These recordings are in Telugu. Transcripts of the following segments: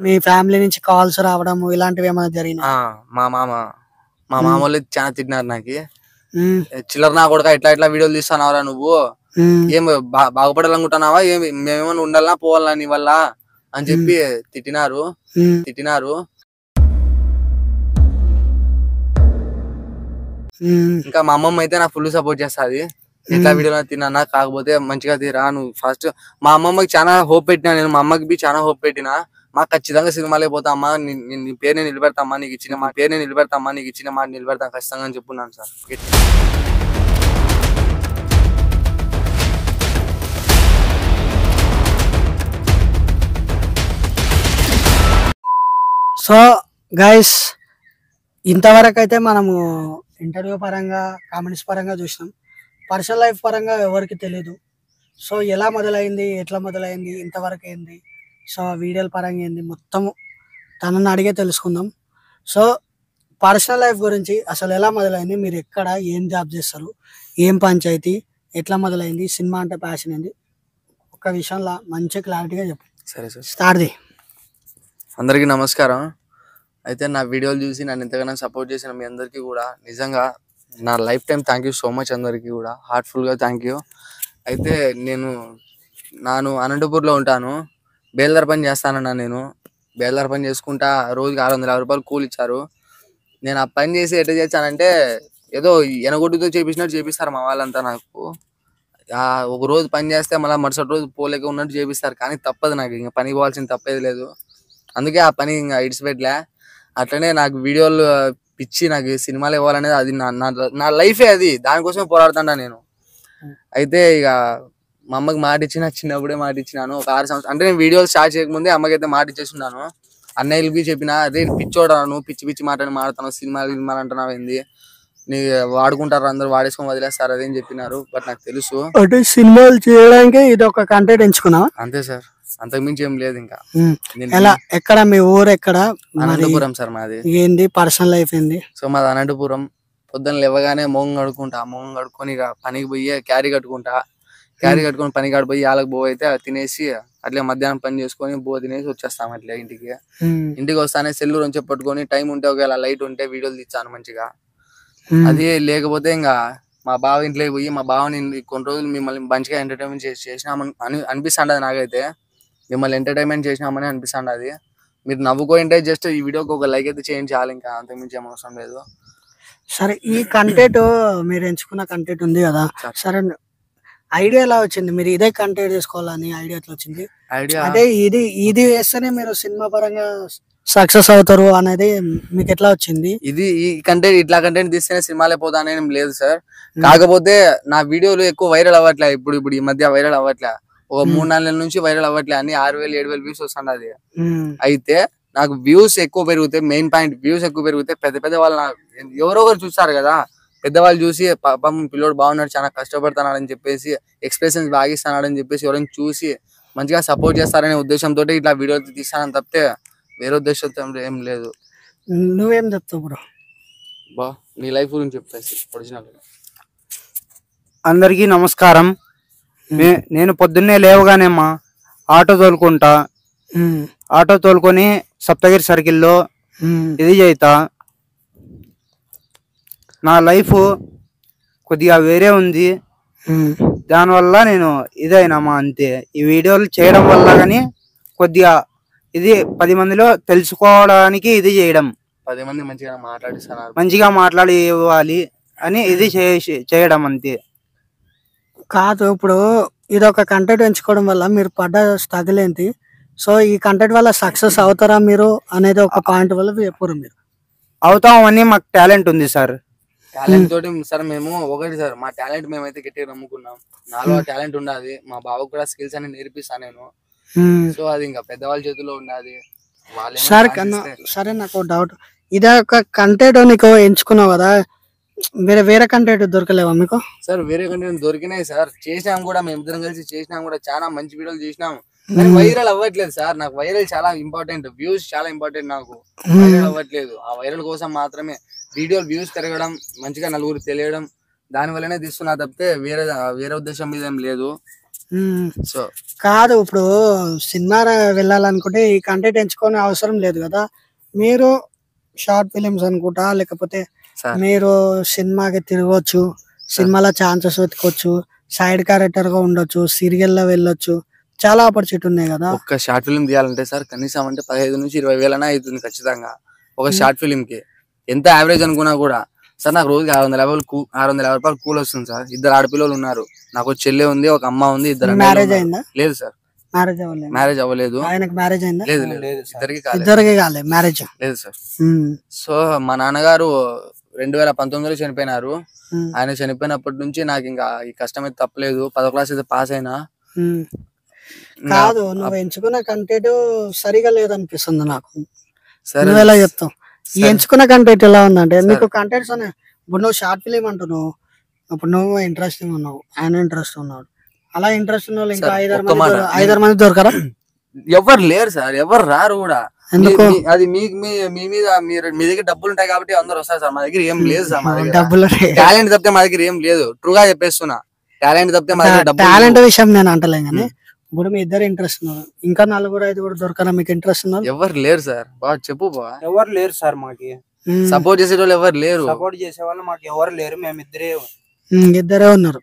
మీ ఫ్యామిలీ నుంచి కాల్స్ రావడం ఇలాంటివి ఏమైనా జరిగినా? మా మామ వాళ్ళు చాలా తిట్టినారు నాకు. చిల్లర నా కొడుక ఇట్లా ఇట్లా వీడియోలు తీస్తున్నావురా నువ్వు, ఏం బాగుపడాలనుకుంటున్నావా, మేమేమన్నా ఉండాలనా పోవాలా నీ వల్ల అని చెప్పి తిట్టినారు. ఇంకా మా అమ్మమ్మ అయితే నాకు ఫుల్ సపోర్ట్ చేస్తుంది. ఎట్లా వీడియో తిన్నా, కాకపోతే మంచిగా తీరా నువ్వు ఫస్ట్. మా అమ్మమ్మకి చాలా హోప్ పెట్టినా నేను, మా అమ్మకి చాలా హోప్ పెట్టినా. మాకు ఖచ్చితంగా సినిమాలే పోతా అమ్మా, నీ పేరుని నిలబెడతామ్మా, నీకు ఇచ్చిన మాట నిలబెడతాం ఖచ్చితంగా అని చెప్పున్నాను సార్. సో గైస్, ఇంతవరకు అయితే మనము ఇంటర్వ్యూ పరంగా కామెంట్స్ పరంగా చూసినాం. పర్సనల్ లైఫ్ పరంగా ఎవరికి తెలియదు. సో ఎలా మొదలైంది, ఎట్లా మొదలైంది, ఇంతవరకు ఏంది, సో వీడియోల పరంగా ఏంది, మొత్తము తనని అడిగే తెలుసుకుందాం. సో పర్సనల్ లైఫ్ గురించి అసలు ఎలా మొదలైంది, మీరు ఎక్కడ ఏం జాబ్ చేస్తారు, ఏం పంచాయతీ, ఎట్లా మొదలైంది, సినిమా అంటే ప్యాషన్ ఏంది, ఒక్క విషయంలో మంచి క్లారిటీగా చెప్పు. సరే సార్, స్టార్ట్. అందరికీ నమస్కారం. అయితే నా వీడియోలు చూసి నన్ను ఎంతగానో సపోర్ట్ చేసిన మీ అందరికీ కూడా నిజంగా నా life time thank you so much. అందరికీ కూడా హార్ట్ఫుల్గా థ్యాంక్ యూ. అయితే నేను అనంతపూర్లో ఉంటాను. బేల్దార్ పని చేస్తానన్నా. నేను బేల్దార్ పని చేసుకుంటా, రోజుకి 650 రూపాయలు కూలి ఇచ్చారు. నేను ఆ పని చేసి ఎట్లా చేస్తానంటే, ఏదో ఎనగొడ్డుతో చేపించినట్టు చేపిస్తారు మా వాళ్ళంతా. నాకు ఒక రోజు పని చేస్తే మళ్ళీ మరుసటి రోజు పోలేక ఉన్నట్టు చేపిస్తారు. కానీ తప్పదు, నాకు ఇంకా పని పోవాల్సింది తప్పేది లేదు. అందుకే ఆ పని ఇంకా ఇడిచిపెట్టలే. అట్లనే నాకు వీడియోలు పిచ్చి, నాకు సినిమాలు ఇవ్వాలనేది అది నా లైఫే, అది దానికోసమే పోరాడుతుంటా నేను. అయితే ఇక మా అమ్మకి మాట ఇచ్చిన, చిన్నప్పుడే మాట ఇచ్చినాను. ఒక 6 సంవత్సరాలు అంటే నేను వీడియోలు స్టార్ట్ చేయకముందే అమ్మకి అయితే మాట ఇచ్చేస్తున్నాను. అన్నయ్యలకి చెప్పిన, అదే పిచ్చోడాను, పిచ్చి మాట్లాడుతున్నావు, సినిమాలు అంటున్నావు ఏంది, నీ వాడుకుంటారు అందరూ, వాడేసుకొని వదిలేస్తారు అదేం చెప్పినారు. బట్ నాకు తెలుసు అంటే సినిమాలు చేయడానికి ఇది ఒక కంటెంట్ ఎంచుకున్నావా? అంతే సార్, అంతకుమించి ఏం లేదు. ఇంకా ఎలా, ఎక్కడ మీ ఊరు ఎక్కడ? అనంతపురం సార్ మాది. ఏంది పర్సనల్ లైఫ్ ఏంది? సో మాది అనంతపురం. పొద్దున్న లేవగానే మొహం కడుక్కొని ఇక పనికి పోయి క్యారీ కట్టుకొని పని కాడ పోయి ఆలకు బో అయితే తినేసి అట్లే మధ్యాహ్నం పని చేసుకొని బో తినేసి వచ్చేస్తాం అట్లే ఇంటికి వస్తానే సెల్లు నుంచి పట్టుకొని టైం ఉంటే ఒకవేళ లైట్ ఉంటే వీడియోలు తీస్తాను మంచిగా. అది లేకపోతే ఇంకా మా బావ ఇంట్లోకి పోయి మా బావని కొన్ని రోజులు మిమ్మల్ని మంచిగా ఎంటర్టైన్మెంట్ చేసినామని అనిపిస్తుంది. నాకైతే మిమ్మల్ని ఎంటర్టైన్మెంట్ చేసినామని అనిపిస్తుంది. మీరు నవ్వుకోంటే జస్ట్ ఈ వీడియోకి ఒక లైక్ అయితే చేయండి చాలు, ఇంకా అంతకుమించి ఏం అవసరం లేదు. సరే, ఈ కంటెంట్ మీరు ఎంచుకున్న కంటెంట్ ఉంది కదా, సరే ఐడియా ఎలా వచ్చింది? మీరు ఇదే కంటెంట్ చేసుకోవాలని ఐడియా ఎట్లా వచ్చింది? అంటే ఇది వేస్తేనే మీరు సినిమా పరంగా సక్సెస్ అవుతారు అనేది మీకు ఎట్లా వచ్చింది? ఈ కంటెంట్ ఇట్లా కంటెంట్ తీస్తేనే సినిమాలే పోతానే లేదు సార్. కాకపోతే నా వీడియోలు ఎక్కువ వైరల్ అవ్వట్లే. ఇప్పుడు ఈ మధ్య వైరల్ అవ్వట్లే. ఒక 3-4 నెలల నుంచి వైరల్ అవ్వట్లే. అన్ని 6,000-7,000 వ్యూస్ వస్తుంది. అయితే నాకు వ్యూస్ ఎక్కువ పెరిగితే, మెయిన్ పాయింట్ వ్యూస్ ఎక్కువ పెరిగితే పెద్ద వాళ్ళు ఎవరో ఒకరు చూస్తారు కదా, పెద్దవాళ్ళు చూసి పాపం పిల్లోడు బాగున్నాడు, చాలా కష్టపడుతున్నాడు అని చెప్పేసి, ఎక్స్ప్రెషన్స్ బాగా ఇస్తున్నాడు అని చెప్పేసి ఎవరైనా చూసి మంచిగా సపోర్ట్ చేస్తారనే ఉద్దేశంతో ఇట్లా వీడియో తీస్తానని తప్పితే వేరే ఉద్దేశంతో ఏం లేదు. నువ్వేం చెప్తావు బ్రో? నీ లైఫ్ గురించి చెప్పేసి ఒరిజినల్. అందరికీ నమస్కారం. నేను పొద్దున్నే లేవగానేమ్మా ఆటో తోలుకొని సప్తగిరి సర్కిల్లో ఇది చేస్తా. నా లైఫ్ కొద్దిగా వేరే ఉంది, దానివల్ల నేను ఇదైనామా అంతే. ఈ వీడియోలు చేయడం వల్ల కానీ కొద్దిగా ఇది 10 మందిలో తెలుసుకోవడానికి ఇది చేయడం, 10 మంది మంచిగా మాట్లాడి ఇవ్వాలి అని ఇది చేయడం అంతే. కాదు, ఇప్పుడు ఇది ఒక కంటెంట్ ఎంచుకోవడం వల్ల మీరు పడ్డ స్ట్రగుల్ ఏంటి? సో ఈ కంటెంట్ వల్ల సక్సెస్ అవుతారా మీరు అనేది ఒక పాయింట్ వల్ల చెప్పరు. మీరు అవుతామని మాకు టాలెంట్ ఉంది సార్. టాలెంట్ తోటి సార్ మేము ఒకటి సార్, మా టాలెంట్ మేమైతే గట్టిగా నమ్ముకున్నాం. నాలో టాలెంట్ ఉన్నది, మా బావకు కూడా స్కిల్స్ అని నేర్పిస్తాను నేను. సో అది ఇంకా పెద్దవాళ్ళ చేతిలో ఉన్నది. సరే, నాకు డౌట్, ఇదే ఒక కంటెంట్ నీకు ఎంచుకున్నావు కదా, వేరే కంటెంట్ దొరకలేవా మీకు? సార్ వేరే కంటెంట్ దొరికినాయి సార్, చేసినాం కూడా, మేమిద్దరం కలిసి చేసినాం కూడా, చాలా మంచి వీడియోలు చేసినాం. కానీ వైరల్ అవ్వట్లేదు సార్. నాకు వైరల్ చాలా ఇంపార్టెంట్, వ్యూస్ చాలా ఇంపార్టెంట్. నాకు వైరల్ అవ్వట్లేదు. ఆ వైరల్ కోసం మాత్రమే వీడియోలు వ్యూస్ పెరగడం, మంచిగా నలుగురు తెలియడం, దాని వల్లనే తీస్తున్నా తప్పితే వేరే ఉద్దేశం మీద ఏం లేదు. ఉమ్. సో కాదు ఇప్పుడు సినిమా వెళ్ళాలనుకుంటే ఈ కంటెంట్ ఎంచుకోనే అవసరం లేదు కదా. మీరు షార్ట్ ఫిలిమ్స్ అనుకుంటా, లేకపోతే సార్ మీరు సినిమాకి తిరగవచ్చు, సినిమాలో ఛాన్సెస్ వెతుకోవచ్చు, సైడ్ క్యారెక్టర్ గా ఉండొచ్చు, సీరియల్ లో వెళ్ళొచ్చు, చాలా ఆపర్చునిటీ ఉన్నాయి కదా. ఒక్క షార్ట్ ఫిల్మ్ తీయాలంటే సార్ కనీసం అంటే 15 నుంచి 20 వేలైనా అవుతుంది ఖచ్చితంగా. ఒక షార్ట్ ఫిల్మ్ కి ఎంత యావరేజ్ అనుకున్నా కూడా సార్ నాకు రోజుకి 650 రూపాయలు కూల్ వస్తుంది సార్. 2 ఆడపిల్లలు ఉన్నారు, నాకు ఒక చెల్లె ఉంది, ఒక అమ్మ ఉంది, 2 అన్నయ్యలు మ్యారేజ్ ఉన్నారు. అయిందా? లేదు సార్, మ్యారేజ్ అవ్వలేదు. మ్యారేజ్ అవ్వలేదు. ఆయనకు మ్యారేజ్ అయిందా? లేదు లేదు, ఇద్దరికి కాలేదు. ఇద్దరికి కాలేదు మ్యారేజ్. లేదు సార్. సో మా నాన్నగారు 2019లో చనిపోయినారు. ఆయన చనిపోయినప్పటి నుంచి నాకు ఇంకా ఈ కష్టం అయితే తప్పలేదు. 10వ క్లాస్ అయితే పాస్ అయినా. కాదు, నువ్వు ఎంచుకున్న కంటెంట్ సరిగా లేదనిపిస్తుంది నాకు. సరే నువ్వు ఎలా చెప్తావు? ఈ ఎంచుకున్న కంటెంట్ ఎలా ఉందంటే నీకు కంటెంట్స్ ఉన్నాయి. ఇప్పుడు నువ్వు షార్ట్ ఫిలిం అంటున్నావు, ఇప్పుడు నువ్వు ఇంట్రెస్టింగ్ ఉన్నావు, ఆయన ఇంట్రెస్ట్ ఉన్నాడు. అలా ఇంట్రెస్ట్ ఉన్న వాళ్ళు ఇంకా సార్, 5-6 మంది దొరకరా? ఎవరు లేరు సార్, ఎవరు రారు కూడా. ఎందుకు? అది మీ మీద మీ దగ్గర డబ్బులు ఉంటాయి కాబట్టి అందరు వస్తారు సార్. మా దగ్గర ఏం లేదు సార్. మా దగ్గర డబ్బులు టాలెంట్ తప్పితే మా దగ్గర ఏం లేదు. ట్రూగా చెప్పేస్తున్నా, టాలెంట్ తప్పితే మా దగ్గర డబ్బులు టాలెంట్ విషయం నేను అంటలేను కానీ ఇప్పుడు మీ ఇద్దరు ఇంట్రెస్ట్ ఉన్నారు, ఇంకా 4-5 దొరకరా మీకు ఇంట్రెస్ట్ ఉన్నారు? ఎవరు లేరు సార్. బాగా చెప్పు బా. ఎవరు లేరు సార్, మాకి సపోర్ట్ చేసే వాళ్ళు ఎవరు లేరు. సపోర్ట్ చేసే వాళ్ళు మాకు ఎవరు లేరు, మేమిద్దరే. ఇద్దరే ఉన్నారు.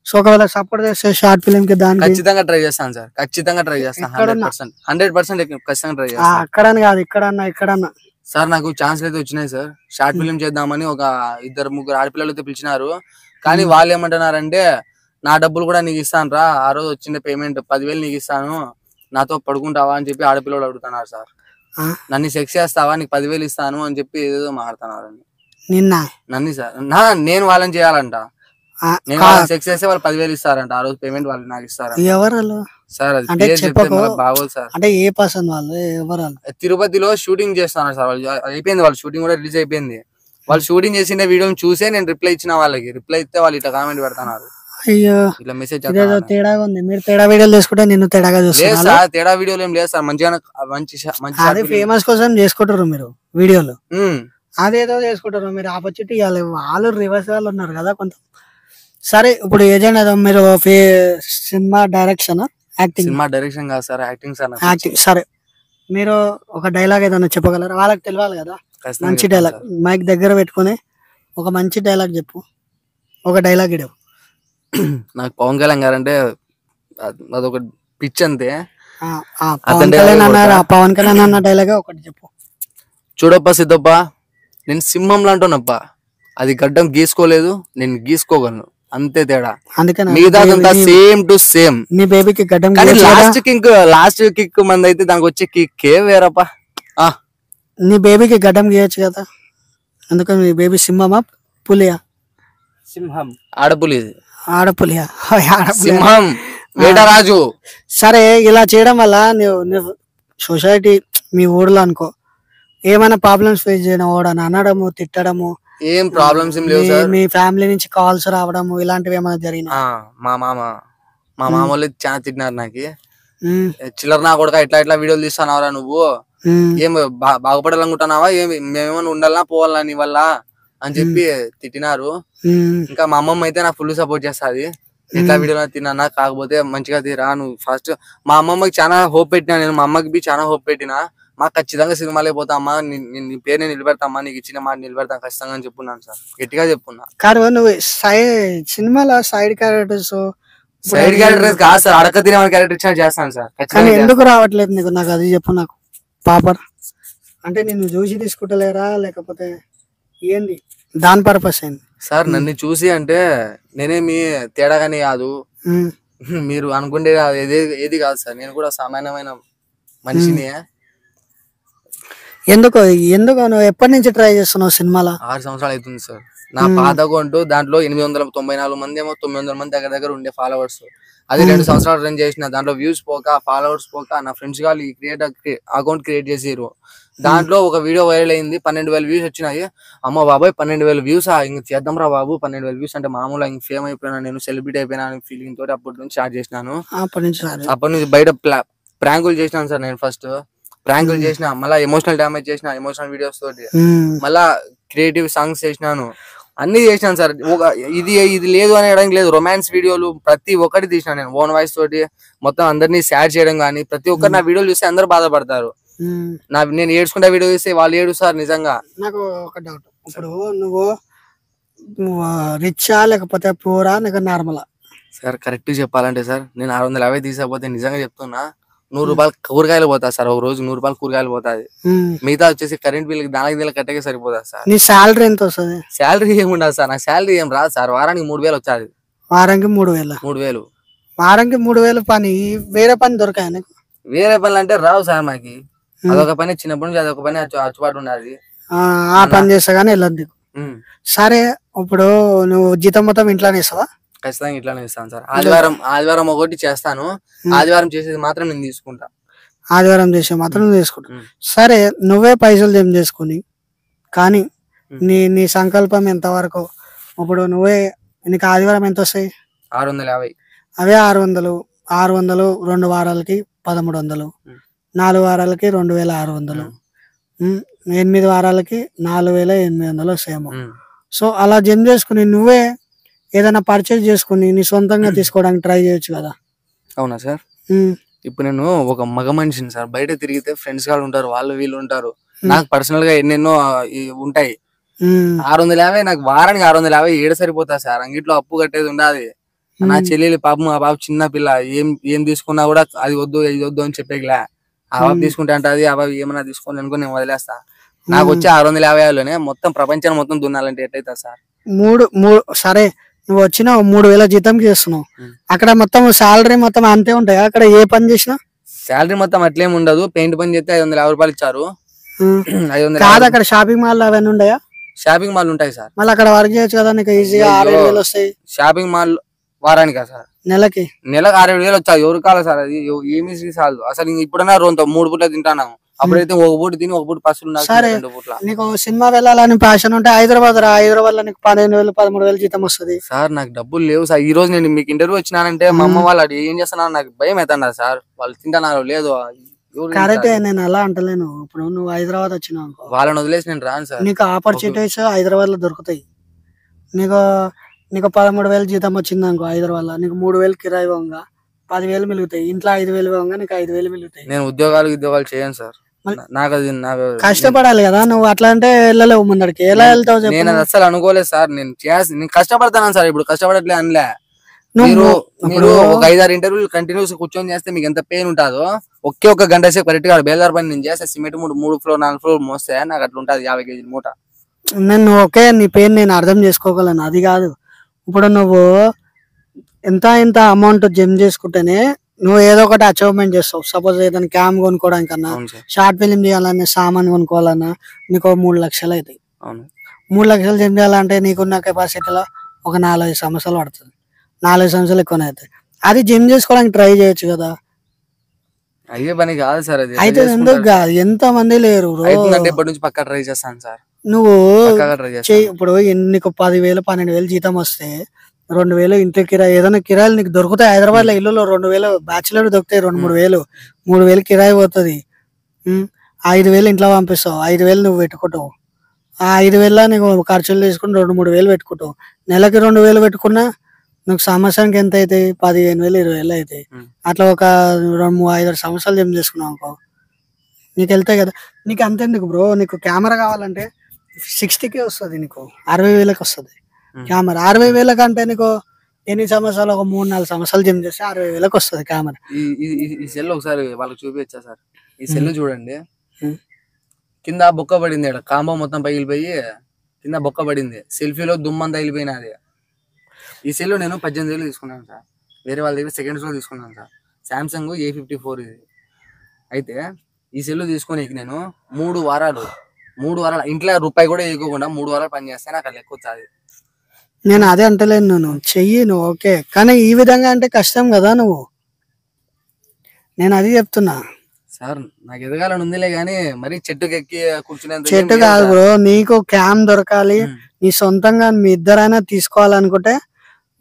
సో ఒకవేళ సపోర్ట్ చేస్తే షార్ట్ ఫిలిం కి దానికి ఖచ్చితంగా ట్రై చేస్తాను సార్, ఖచ్చితంగా ట్రై చేస్తాను. 100% ఖచ్చితంగా ట్రై చేస్తాను. అక్కడని కాదు, ఇక్కడన్నా సార్ నాకు ఛాన్స్ అయితే వచ్చినాయి సార్. షార్ట్ ఫిల్మ్ చేద్దామని ఒక 2-3 ఆడపిల్లలతో పిలిచినారు. కానీ వాళ్ళు ఏమంటున్నారంటే నా డబ్బులు కూడా నీకు ఇస్తాను రా, ఆ రోజు వచ్చిన పేమెంట్ 10,000 నీకు ఇస్తాను, నాతో పడుకుంటావా అని చెప్పి ఆడపిల్లలు అడుగుతున్నారు సార్. నన్ను సెక్స్ చేస్తావా, నీకు 10,000 ఇస్తాను అని చెప్పి ఏదో మాట్లాడుతున్నారు. నన్ను సార్ నేను వాళ్ళని చేయాలంట. నేను వాళ్ళని సెక్స్ చేస్తే వాళ్ళు 10,000 ఇస్తారంట, ఆ రోజు పేమెంట్ వాళ్ళు నాకు ఇస్తారంట. ఎవరు సార్ అది అంటే పేరు చెప్తే మనకు బాగోదు సార్. అంటే ఏ పర్సన్ వాళ్ళు, ఎవరు? తిరుపతిలో షూటింగ్ చేస్తున్నారు సార్ వాళ్ళు. అయిపోయింది, వాళ్ళ షూటింగ్ కూడా రిలీజ్ అయిపోయింది. వాళ్ళు షూటింగ్ చేసిన వీడియోని చూసే నేను రిప్లై ఇచ్చిన వాళ్ళకి. రిప్లై ఇస్తే వాళ్ళు ఇట్లా కామెంట్ పెడుతున్నారు, అయ్యో ఇట్లా మెసేజ్ ఇదేదో తేడాగా ఉంది. మీరు తేడా వీడియోలు చేసుకుంటే నేను తేడాగా లేదు చూస్తాను. సార్. తేడా వీడియోలు ఏం లేదు సార్, మంచిగా అదే ఫేమస్ కోసం చేసుకుంటారు మీరు వీడియోలు, అదేదో చేసుకుంటారు మీరు. ఆపర్చునిటీ ఇవ్వాలి. వాళ్ళు రివర్స్ వాళ్ళు ఉన్నారు కదా కొంత. సరే ఇప్పుడు ఏజెంట్ ఏదో మీరు cinema direction, acting? Cinema direction కాదు సార్, యాక్టింగ్ సార్. యాక్టింగ్. సరే మీరు ఒక డైలాగ్ ఏదైనా చెప్పగలరా? వాళ్ళకి తెలియాలి కదా. మంచి డైలాగ్ మైక్ దగ్గర పెట్టుకుని ఒక మంచి డైలాగ్ చెప్పు. ఒక డైలాగ్ ఇడు. నాకు పవన్ కళ్యాణ్ గారు అంటే అదొక పిచ్ అంతే. పవన్ కళ్యాణ్ అన్న డైలాగ్ ఒకటి చెప్పు. చూడప్ప సిద్ధప్ప, నేను సింహం లాంటోనప్ప, అది గడ్డం గీసుకోలేదు, నేను గీసుకోగలను, అంతే తేడా. మిగతాదంతా సేమ్ టు సేమ్. నీ బేబీకి గడ్డం లాస్ట్ కిక్ మంది అయితే దానికి వచ్చే కిక్కే వేరప్ప. నీ బేబీకి గడ్డం గీయచ్చు కదా, అందుకని నీ బేబీ సింహమా పులియా? సింహం. ఆడపులి. ఆడపులియా? సింహం వేటరాజు. సరే ఇలా చేయడం వల్ల నువ్వు సొసైటీ మీ ఊర్లో అనుకో ఏమైనా ప్రాబ్లమ్స్ ఫేస్ చేయడం, ఓడని అనడము, తిట్టడము, ఏం ప్రాబ్లమ్స్ ఏం లేవు సార్. మీ ఫ్యామిలీ నుంచి కాల్స్ రావడము ఇలాంటివి ఏమైనా జరిగినా? మా మామ వాళ్ళు చాలా తిట్టినారు నాకు. చిల్లర నా కొడుక ఇట్లా వీడియోలు తీస్తున్నావురా నువ్వు, ఏం బాగుపడాలనుకుంటున్నావా, మేమేమన్నా ఉండాలనా పోవాలా నీ వల్ల అని చెప్పి తిట్టినారు. ఇంకా మా అమ్మమ్మ అయితే నాకు ఫుల్ సపోర్ట్ చేస్తుంది. ఎట్లా వీడియో తిన్నా, కాకపోతే మంచిగా తీరా నువ్వు ఫస్ట్. మా అమ్మమ్మకి చాలా హోప్ పెట్టినా నేను, మా అమ్మకి చాలా హోప్ పెట్టినా. మాకు ఖచ్చితంగా సినిమాలే పోతామ్మా, నీ పేరు నేను నిలబెడతామ్మా, నీకు ఇచ్చిన మాట నిలబెడతాను ఖచ్చితంగా అని చెప్పున్నాను సార్, గట్టిగా చెప్పున్నా. కాదు నువ్వు సినిమాలో సైడ్ క్యారెక్టర్స్ కాదు సార్, అడక తినే క్యారెక్టర్ ఇచ్చిన చేస్తాను సార్. కానీ ఎందుకు రావట్లేదు నీకు? నాకు అది చెప్పు. నాకు పాపర్ అంటే నిన్ను చూసి తీసుకుంటలేరా లేకపోతే ఏంది దాని పర్పస్ ఏంది సార్? నన్ను చూసి అంటే నేనేమి తేడాగానే కాదు, మీరు అనుకుంటే ఏది కాదు సార్. నేను కూడా సామాన్యమైన మనిషిని. ఎందుకు నువ్వు ఎప్పటి నుంచి ట్రై చేస్తున్నావు సినిమాలో? 6 సంవత్సరాలు అవుతుంది సార్. నా పాత అకౌంట్ దాంట్లో 894 మంది ఏమో 900 మంది దగ్గర ఉండే ఫాలోవర్స్. అది 2 సంవత్సరాలు రన్ చేసిన. దాంట్లో వ్యూస్ పోక, ఫాలోవర్స్ పోక, నా ఫ్రెండ్స్ వాళ్ళు అకౌంట్ క్రియేట్ చేసిరు. దాంట్లో ఒక వీడియో వైరల్ అయింది, 12,000 వ్యూస్ వచ్చినాయి. అమ్మ బాబాయ్ 12,000 వ్యూస్, ఇంక చేద్దాం రా బాబు, 12,000 వ్యూస్ అంటే మామూలుగా ఇంక ఫేమ్ అయిపోయినా, నేను సెలబ్రిటీ అయిపోయినా అనే ఫీలింగ్ తోటి అప్పటి నుంచి స్టార్ట్ చేసినాను. అప్పటి నుంచి బయట ప్రాంకులు చేసినాను సార్. నేను ఫస్ట్ ప్రాంకులు చేసిన, మళ్ళీ ఎమోషనల్ డ్యామేజ్ చేసిన, ఎమోషనల్ వీడియోస్ తోటి, మళ్ళా క్రియేటివ్ సాంగ్స్ చేసినాను. అన్ని చేసినాను సార్. ఇది ఇది లేదు అనేయడానికి లేదు. రొమాన్స్ వీడియోలు ప్రతి ఒక్కటి తీసినా నేను ఓన్ వాయిస్ తోటి. మొత్తం అందరినీ సాడ్ చేయడం కానీ ప్రతి ఒక్కరు నా వీడియోలు చూస్తే అందరూ బాధపడతారు. నేను ఏడ్చుకుంటా వీడియో చూస్తే వాళ్ళు ఏడుస్తారు నిజంగా. నాకు ఒక డౌట్, ఇప్పుడు నువ్వు రిచ్చా లేకపోతే పూరా లేక నార్మలా? సార్ కరెక్ట్ చెప్పాలంటే సార్ నేను 650 తీసకపోతే నిజంగా చెప్తున్నా 100 రూపాయలు కూరగాయలు పోతా సార్. ఒక రోజు 100 రూపాయలు కూరగాయలు పోతాది. మిగతా వచ్చేసి కరెంట్ బిల్ దానికి దీనికి కట్టకే సరిపోతా సార్. నీ శాలరీ ఎంత వస్తుంది? శాలరీ ఏముండదు సార్, నాకు శాలరీ ఏం రాదు సార్. వారానికి 3000 వచ్చాది. వారానికి 3000? 3000 వారానికి 3000 పని వేరే పని దొరకాయ నీకు? వేరే పనులు అంటే రావు సార్ మాకి. అదొక పని చిన్నప్పటి నుంచి అదొక పని అచ్చుబాటు ఉన్నది. ఆ పని చేస్తా గానీ వెళ్ళదు నీకు. సరే ఇప్పుడు నువ్వు జీతం మొత్తం ఇంట్లోనే ఇస్తావా? ఖచ్చితంగా ఇట్లానే ఇస్తాను సార్. ఆదివారం ఒకటి చేస్తాను. ఆదివారం చేసేది మాత్రం నేను తీసుకుంటా. ఆదివారం చేసే మాత్రం నువ్వు తీసుకుంటా. సరే నువ్వే పైసలు జమ చేసుకుని కానీ నీ సంకల్పం ఎంత వరకు? ఇప్పుడు నువ్వే నీకు ఆదివారం ఎంత వస్తాయి? 650. అవే 600 2 వారాలకి 1300, 4 వారాలకి 2600, 8 వారాలకి 4800 వస్తాయేమో. సో అలా జమ చేసుకుని నువ్వే ఏదైనా పర్చేజ్ చేసుకుని నీ సొంతంగా తీసుకోవడానికి ట్రై చేయొచ్చు కదా. అవునా సార్? ఇప్పుడు నేను ఒక మగ మనిషిని సార్. బయట తిరిగితే ఫ్రెండ్స్ గారు ఉంటారు, వాళ్ళు వీళ్ళు ఉంటారు. నాకు పర్సనల్ గా ఎన్నెన్నో ఉంటాయి. 650 నాకు వారానికి 650 ఏడు సరిపోతా సార్. అంగిట్లో అప్పు కట్టేది ఉండాలి. నా చెల్లెలు పాపం, ఆ పాప చిన్న పిల్ల, ఏం తీసుకున్నా కూడా అది వద్దు ఇది వద్దు అని చెప్పేకిలే. ఆ బాబు తీసుకుంటే అంటది, ఆ బాబు ఏమన్నా తీసుకోని అనుకో నేను వదిలేస్తా. నాకు వచ్చే 650లోనే మొత్తం ప్రపంచాన్ని మొత్తం దున్నాలంటే ఎట్లయితా సార్? సరే నువ్వు వచ్చిన 3000 జీతంకి చేస్తున్నావు, అక్కడ మొత్తం సాలరీ మొత్తం అంతే ఉంటాయి అక్కడ ఏ పని చేసినా? సాలరీ మొత్తం అట్లేం ఉండదు. పెయింట్ పని చేస్తే 550 రూపాయలు ఇచ్చారు. 500 కాదు, అక్కడ షాపింగ్ మాల్ అవన్నీ ఉండయా? షాపింగ్ మాల్ ఉంటాయి సార్. మళ్ళీ అక్కడ వర్క్ చేయొచ్చు కదా, నీకు ఈజీగా 6,000 వస్తాయి. షాపింగ్ మాల్ వారానికా సార్? నెలకు 6,000 వచ్చాయి. ఎవరు కాదు సార్, అది ఏమి చాలు అసలు. ఇప్పుడైనా 3 పూట్ల తింటాను. అప్పుడైతే ఒక పూట తిని ఒక పూట పసులు. సరే నీకు సినిమా వెళ్ళాలని ప్యాషన్ ఉంటే హైదరాబాద్ రా. హైదరాబాద్ లో నీకు 15,000 13,000 జీతం వస్తుంది. సార్ నాకు డబ్బులు లేవు సార్. ఈ రోజు నేను మీకు ఇంటర్వ్యూ వచ్చినానంటే మా అమ్మ వాళ్ళు ఏం చేస్తున్నారు నాకు భయం అవుతున్నారు సార్. వాళ్ళు తింటున్నారు లేదు. కరెక్టే, నేను అలా అంటలేను. ఇప్పుడు నువ్వు హైదరాబాద్ వచ్చినావు, వాళ్ళని వదిలేసి నేను రాను సార్. నీకు ఆపర్చునిటీస్ హైదరాబాద్ లో దొరుకుతాయి. నీకు 13,000 జీతం వచ్చింది అనుకో హైదరాబాద్ లో, నీకు 3,000 కిరాయి పోగా 10,000 మిగులుతాయి. ఇంట్లో 5,000 పోగా నీకు 5,000 మిగులుతాయి. నేను ఉద్యోగాలు చేయను సార్. నాకు అది కష్టపడాలి కదా. నువ్వు అట్లా అంటే వెళ్ళలేవు ముందడికి. ఎలా వెళ్తావు? నేను అది అసలు అనుకోలేదు సార్. నేను కష్టపడతాను సార్. ఇప్పుడు కష్టపడట్లే అనలే. మీరు ఒక 5-6 ఇంటర్వ్యూలు కంటిన్యూస్ కూర్చొని చేస్తే మీకు ఎంత పెయిన్ ఉంటుందో, ఒక గంట సేపు కరెక్ట్ గా బేల్దార్ పని నేను చేస్తే సిమెంట్ 3 ఫ్లోర్ 4 ఫ్లోర్ మోస్తే నాకు అట్లా ఉంటుంది 50 కేజీల మూట. నేను నీ పెయిన్ నేను అర్థం చేసుకోగలను, అది కాదు. ఇప్పుడు నువ్వు ఎంత అమౌంట్ జమ చేసుకుంటేనే నువ్వు ఏదో ఒకటి అచీవ్మెంట్ చేస్తావు. సపోజ్ ఏదైనా క్యామ్ కొనుక్కోవడానికన్నా, షార్ట్ ఫిలిం చేయాలన్నా, సామాన్ కొనుక్కోవాలన్నా నీకు 3 లక్షలు అవుతాయి. 3 లక్షలు జమ చేయాలంటే నీకున్న కెపాసిటీలో ఒక 4-5 సంవత్సరాలు పడుతుంది. 4 సంవత్సరాలు ఎక్కువనే అవుతాయి. అది జిమ్ చేసుకోవడానికి ట్రై చేయొచ్చు కదా. అయ్యే పని కాదు సార్ అది. అయితే ఎందుకు కాదు, ఎంత మంది లేరు. ఇప్పటి నుంచి పక్కా ట్రై చేస్తాను సార్. నువ్వు ఇప్పుడు నీకు 10,000 12,000 జీతం వస్తే 2,000 ఇంటి కిరాయి, ఏదైనా కిరాయిలు నీకు దొరుకుతాయి. హైదరాబాద్ లో ఇల్లులో 2,000 బ్యాచులర్ దొరుకుతాయి. 2-3,000 3,000 కిరాయి పోతుంది. 5,000 ఇంట్లో పంపిస్తావు, 5,000 నువ్వు పెట్టుకుంటావు. ఆ 5,000 నీకు ఖర్చులు తీసుకుని 2-3,000 పెట్టుకుంటావు. నెలకి 2,000 పెట్టుకున్నా నీకు సంవత్సరానికి ఎంత అవుతాయి? 15,000 20,000 అవుతాయి. అట్లా ఒక 5-6 సంవత్సరాలు జమ చేసుకున్నావు అనుకో, నీకు వెళ్తాయి కదా. నీకు అంతెందుకు బ్రో, నీకు కెమెరా కావాలంటే 60K వస్తుంది, నీకు 60,000కి వస్తుంది కెమెరా. 60,000 కంటే నీకు ఎన్ని సంవత్సరాలు, ఒక 3-4 సంవత్సరాలు జమ చేస్తే 60,000కి వస్తుంది కెమెరా. ఈ సెల్ ఒకసారి వాళ్ళకి చూపించా సార్. ఈ సెల్ చూడండి, కింద బొక్క పడింది. కాంబో మొత్తం పగిలిపోయి కింద బొక్క పడింది. సెల్ఫీలో దుమ్మంతా వెళ్ళిపోయినది. ఈ సెల్ నేను 18,000 తీసుకున్నాను సార్. వేరే వాళ్ళ దగ్గర సెకండ్స్ లో తీసుకున్నాను సార్. సామ్సంగ్ A54 ఇది. అయితే ఈ సెల్ తీసుకొని నేను 3 వారాలు ఇంట్లో రూపాయి కూడా వేయకుండా 3 వారాలు పని చేస్తే నాకు అది లెక్క వచ్చాది. నేను అదే అంటలేను, నువ్వు చెయ్యి, నువ్వు ఓకే, కానీ ఈ విధంగా అంటే కష్టం కదా. నేను అది చెప్తున్నా సార్. నాకు ఎదగాలని ఉందిలే గానీ మరి చెట్టుకి ఎక్కి కూర్చునేంత చెట్టు కాదు బ్రో. నీకు క్యామ్ దొరకాలి, నీ సొంతంగా మీ ఇద్దరైనా తీసుకోవాలనుకుంటే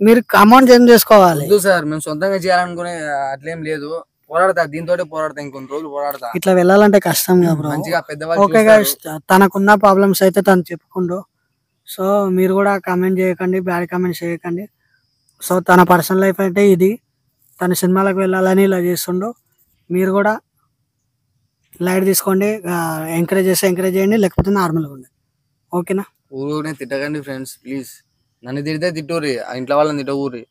మీరు అమౌంట్ జమ చేసుకోవాలి. సార్ మేము సొంతంగా చేయాలనుకునే అట్లేం లేదు. పోరాడతా, దీంతో పోరాడతా, ఇంకొన్ని రోజులు పోరాడతా. ఇట్లా వెళ్ళాలంటే కష్టం కదా బ్రో. మంచిగా పెద్దవాళ్ళు ఓకే గైస్, తనకున్న ప్రాబ్లమ్స్ అయితే తను చెప్పుకుంటూ సో మీరు కూడా కామెంట్ చేయకండి, బ్యాడ్ కామెంట్స్ చేయకండి. సో తన పర్సనల్ లైఫ్ అంటే ఇది, తన సినిమాలకు వెళ్ళాలని ఇలా చేస్తుండు. మీరు కూడా లైట్ తీసుకోండి, ఎంకరేజ్ చేస్తే ఎంకరేజ్ చేయండి, లేకపోతే నార్మల్గా ఉండండి. ఓకేనా? ఊరునే తిట్టకండి ఫ్రెండ్స్ ప్లీజ్. నన్ను తిడితే తిట్టూరి, ఆ ఇంట్లో వాళ్ళని తిట్టకూరి.